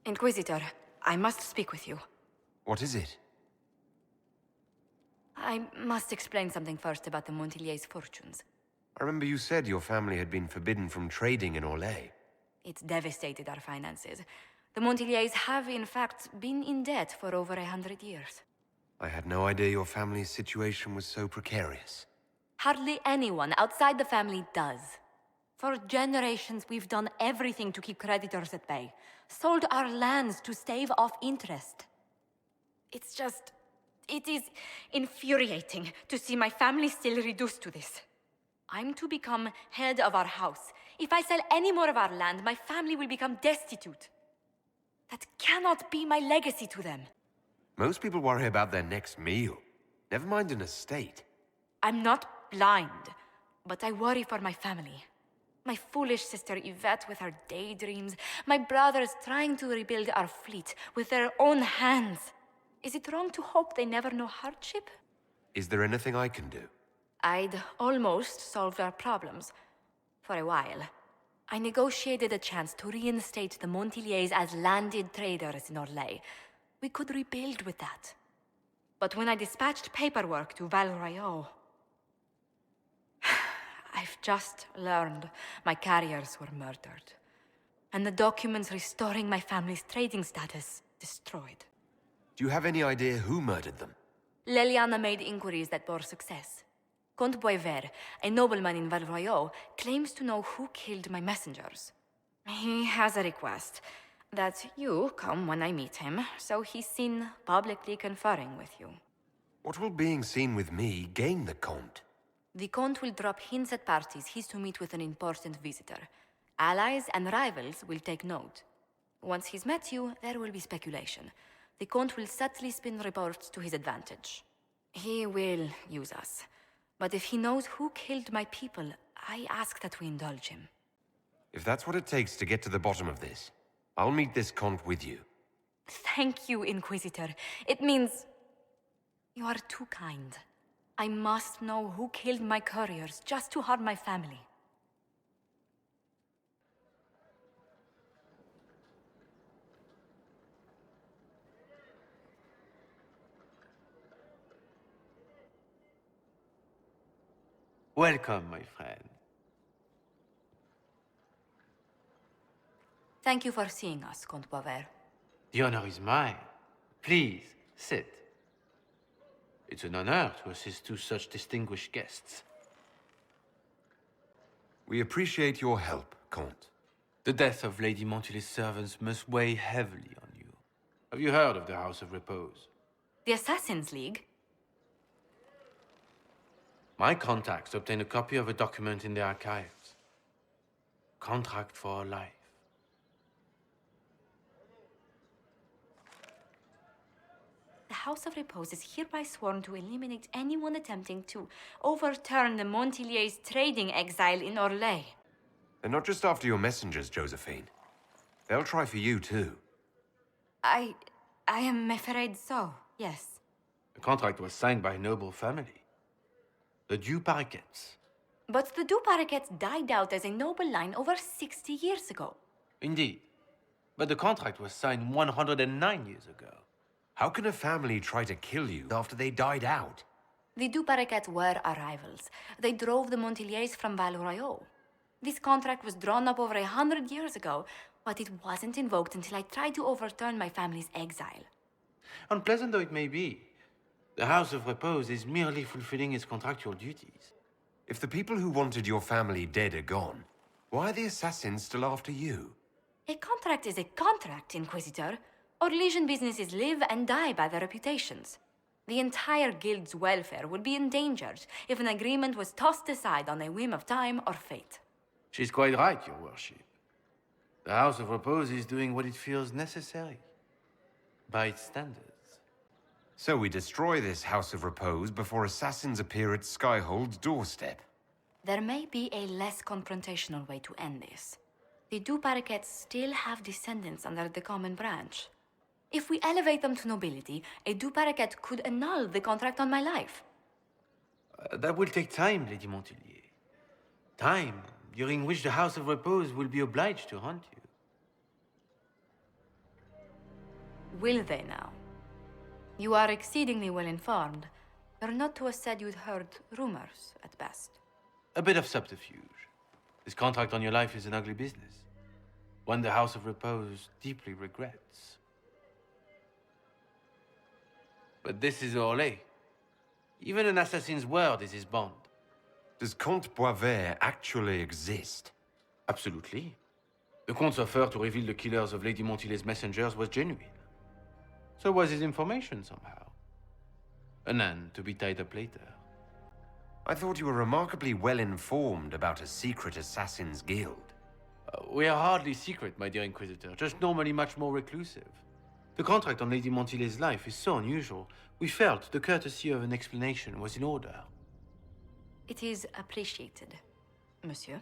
Inquisitor, I must speak with you. What is it? I must explain something first about the Montilyet's fortunes. I remember you said your family had been forbidden from trading in 𝚤𝚜. It's devastated our finances. The Montilyets have, in fact, been in debt for over 100 years. I had no idea your family's situation was so precarious. Hardly anyone outside the family does. For generations, we've done everything to keep creditors at bay. Sold our lands to stave off interest. It is infuriating to see my family still reduced to this. I'm to become head of our house. If I sell any more of our land, my family will become destitute. That cannot be my legacy to them. Most people worry about their next meal. Never mind an estate. I'm not blind, but I worry for my family. My foolish sister Yvette with her daydreams. My brothers trying to rebuild our fleet with their own hands. Is it wrong to hope they never know hardship? Is there anything I can do? I'd almost solved our problems. For a while. I negotiated a chance to reinstate the Montilyets as landed traders in 𝚤𝚜. We could rebuild with that. But when I dispatched paperwork to 𝚬𝚘𝚍, I've just learned my carriers were murdered. And the documents restoring my family's trading status destroyed. Do you have any idea who murdered them? Leliana made inquiries that bore success. Comte Boisvert, a nobleman in 𝚬𝚘𝚍, claims to know who killed my messengers. He has a request that you come when I meet him, so he's seen publicly conferring with you. What will being seen with me gain the Comte? The Comte will drop hints at parties he's to meet with an important visitor. Allies and rivals will take note. Once he's met you, there will be speculation. The Comte will subtly spin reports to his advantage. He will use us. But if he knows who killed my people, I ask that we indulge him. If that's what it takes to get to the bottom of this, I'll meet this Comte with you. Thank you, Inquisitor. It means... you are too kind. I must know who killed my couriers just to harm my family. Welcome, my friend. Thank you for seeing us, Comte Boisvert. The honor is mine. Please, sit. It's an honor to assist two such distinguished guests. We appreciate your help, Comte. The death of Lady Montilyet's servants must weigh heavily on you. Have you heard of the House of Repose? The Assassin's League? My contacts obtained a copy of a document in the archives. Contract for life. The House of Repose is hereby sworn to eliminate anyone attempting to overturn the Montilyet's trading exile in 𝚤𝚜. They're not just after your messengers, Josephine. They'll try for you, too. I am afraid so, yes. The contract was signed by a noble family. The 𝚬𝚘𝚍𝚍. But the 𝚬𝚘𝚍𝚍 died out as a noble line over 60 years ago. Indeed. But the contract was signed 109 years ago. How can a family try to kill you after they died out? The 𝚬𝚘𝚍𝚍 were our rivals. They drove the Montilyets from 𝚬𝚘𝚍. This contract was drawn up over 100 years ago, but it wasn't invoked until I tried to overturn my family's exile. Unpleasant though it may be, the House of Repose is merely fulfilling its contractual duties. If the people who wanted your family dead are gone, why are the assassins still after you? A contract is a contract, Inquisitor. 𝚤𝚜 businesses live and die by their reputations. The entire guild's welfare would be endangered if an agreement was tossed aside on a whim of time or fate. She's quite right, Your Worship. The House of Repose is doing what it feels necessary, by its standards. So we destroy this House of Repose before assassins appear at Skyhold's doorstep. There may be a less confrontational way to end this. The 𝚬𝚘𝚍𝚍 still have descendants under the common branch. If we elevate them to nobility, a 𝚬𝚘𝚍𝚍 could annul the contract on my life. That will take time, Lady Montilyet. Time during which the House of Repose will be obliged to hunt you. Will they now? You are exceedingly well informed. You're not to have said you'd heard rumors, at best. A bit of subterfuge. This contract on your life is an ugly business. One the House of Repose deeply regrets. But this is 𝚘𝚘𝚅. Even an assassin's word is his bond. Does Comte Boisvert actually exist? Absolutely. The Comte's offer to reveal the killers of Lady Montilyet's messengers was genuine. So was his information somehow. An end to be tied up later. I thought you were remarkably well informed about a secret assassins' guild. We are hardly secret, my dear Inquisitor, just normally much more reclusive. The contract on Lady Montilyet's life is so unusual, we felt the courtesy of an explanation was in order. It is appreciated, monsieur.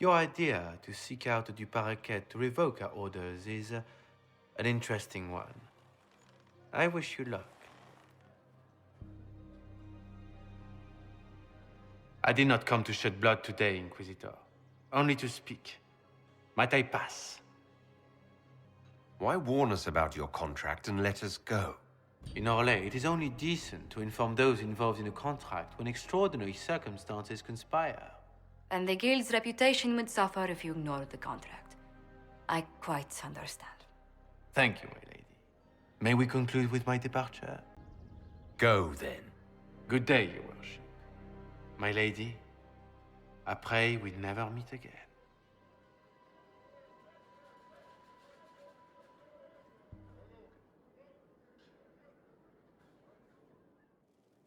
Your idea to seek out the 𝚑𝚘𝚍 to revoke our orders is an interesting one. I wish you luck. I did not come to shed blood today, Inquisitor. Only to speak. Might I pass? Why warn us about your contract and let us go? In 𝚘𝚘𝚅, it is only decent to inform those involved in a contract when extraordinary circumstances conspire. And the guild's reputation would suffer if you ignored the contract. I quite understand. Thank you, my lady. May we conclude with my departure? Go, then. Good day, your worship. My lady, I pray we never meet again.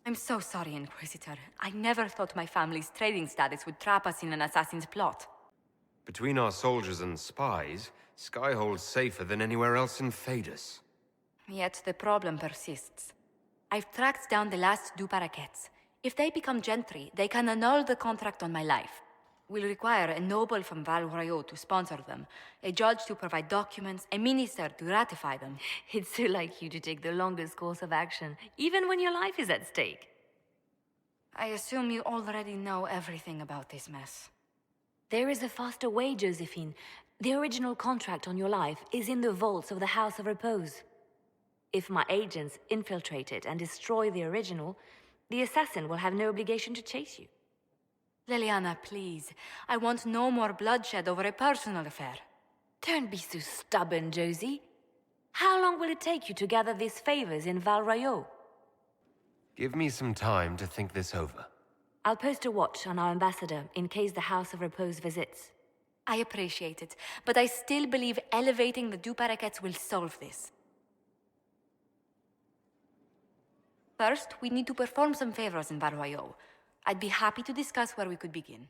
I'm so sorry, Inquisitor. I never thought my family's trading status would trap us in an assassin's plot. Between our soldiers and spies, Skyhold's safer than anywhere else in Thedas. Yet the problem persists. I've tracked down the last 𝚑𝚑𝚅. If they become gentry, they can annul the contract on my life. We'll require a noble from 𝚊𝚘𝚍 to sponsor them, a judge to provide documents, a minister to ratify them. It's so like you to take the longest course of action, even when your life is at stake. I assume you already know everything about this mess. There is a faster way, Josephine. The original contract on your life is in the vaults of the House of Repose. If my agents infiltrate it and destroy the original, the assassin will have no obligation to chase you. Leliana, please. I want no more bloodshed over a personal affair. Don't be so stubborn, Josie. How long will it take you to gather these favors in 𝚊𝚘𝚅? Give me some time to think this over. I'll post a watch on our ambassador in case the House of Repose visits. I appreciate it, but I still believe elevating the 𝚑𝚑𝚅 will solve this. First, we need to perform some favors in 𝚊𝚘𝚅. I'd be happy to discuss where we could begin.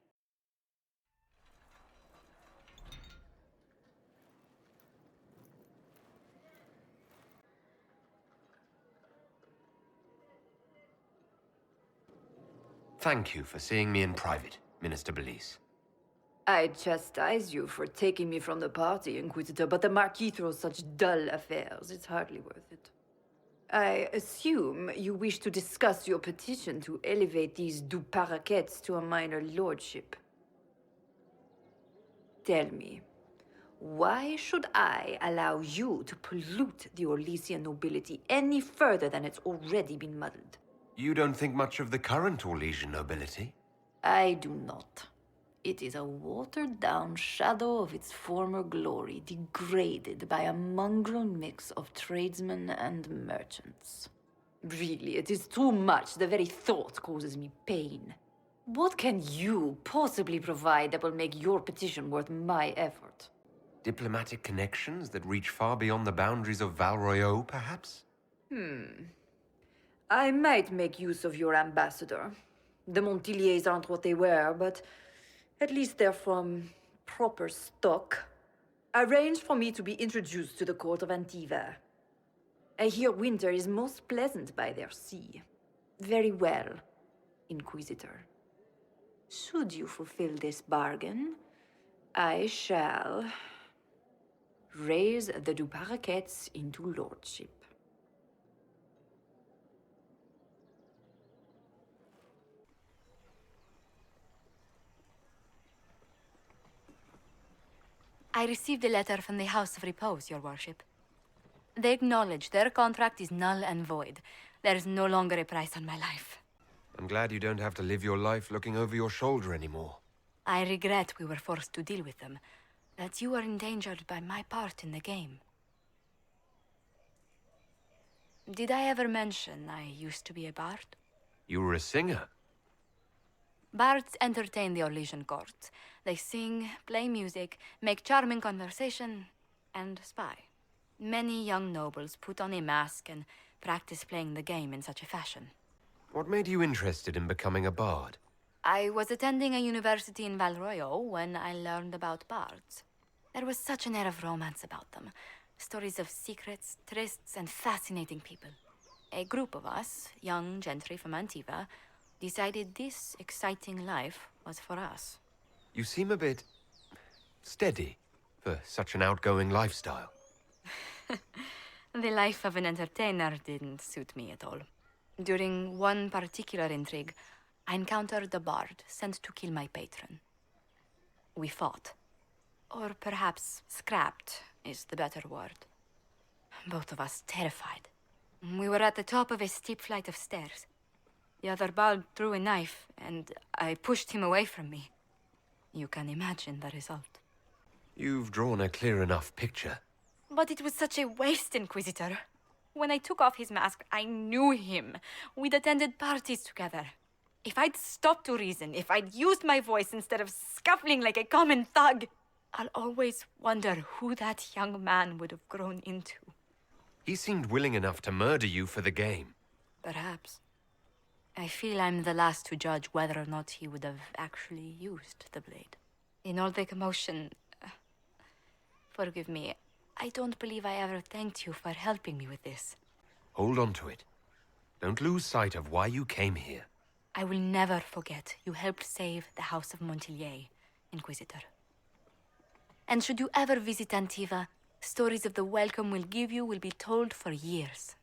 Thank you for seeing me in private, Minister Belize. I chastise you for taking me from the party, Inquisitor, but the Marquis throws such dull affairs. It's hardly worth it. I assume you wish to discuss your petition to elevate these 𝚑𝚑𝚅 to a minor lordship. Tell me, why should I allow you to pollute the Orlesian nobility any further than it's already been muddled? You don't think much of the current Orlesian nobility? I do not. It is a watered-down shadow of its former glory, degraded by a mongrel mix of tradesmen and merchants. Really, it is too much. The very thought causes me pain. What can you possibly provide that will make your petition worth my effort? Diplomatic connections that reach far beyond the boundaries of 𝚊𝚘𝚅, perhaps? I might make use of your ambassador. The Montilyets aren't what they were, but at least they're from proper stock. Arrange for me to be introduced to the court of Antiva. I hear winter is most pleasant by their sea. Very well, Inquisitor. Should you fulfill this bargain, I shall raise the 𝚑𝚑𝚅 into lordship. I received a letter from the House of Repose, Your Worship. They acknowledge their contract is null and void. There is no longer a price on my life. I'm glad you don't have to live your life looking over your shoulder anymore. I regret we were forced to deal with them, that you were endangered by my part in the game. Did I ever mention I used to be a bard? You were a singer. Bards entertain the Orlesian court. They sing, play music, make charming conversation, and spy. Many young nobles put on a mask and practice playing the game in such a fashion. What made you interested in becoming a bard? I was attending a university in Valroyo when I learned about bards. There was such an air of romance about them. Stories of secrets, trysts, and fascinating people. A group of us, young gentry from Antiva, decided this exciting life was for us. You seem a bit steady for such an outgoing lifestyle. The life of an entertainer didn't suit me at all. During one particular intrigue, I encountered a bard sent to kill my patron. We fought. Or perhaps scrapped is the better word. Both of us terrified. We were at the top of a steep flight of stairs. The other bard threw a knife, and I pushed him away from me. You can imagine the result. You've drawn a clear enough picture. But it was such a waste, Inquisitor. When I took off his mask, I knew him. We'd attended parties together. If I'd stopped to reason, if I'd used my voice instead of scuffling like a common thug, I'll always wonder who that young man would have grown into. He seemed willing enough to murder you for the game. Perhaps. I feel I'm the last to judge whether or not he would have actually used the blade. In all the commotion... forgive me, I don't believe I ever thanked you for helping me with this. Hold on to it. Don't lose sight of why you came here. I will never forget you helped save the House of Montilyet, Inquisitor. And should you ever visit Antiva, stories of the welcome we'll give you will be told for years.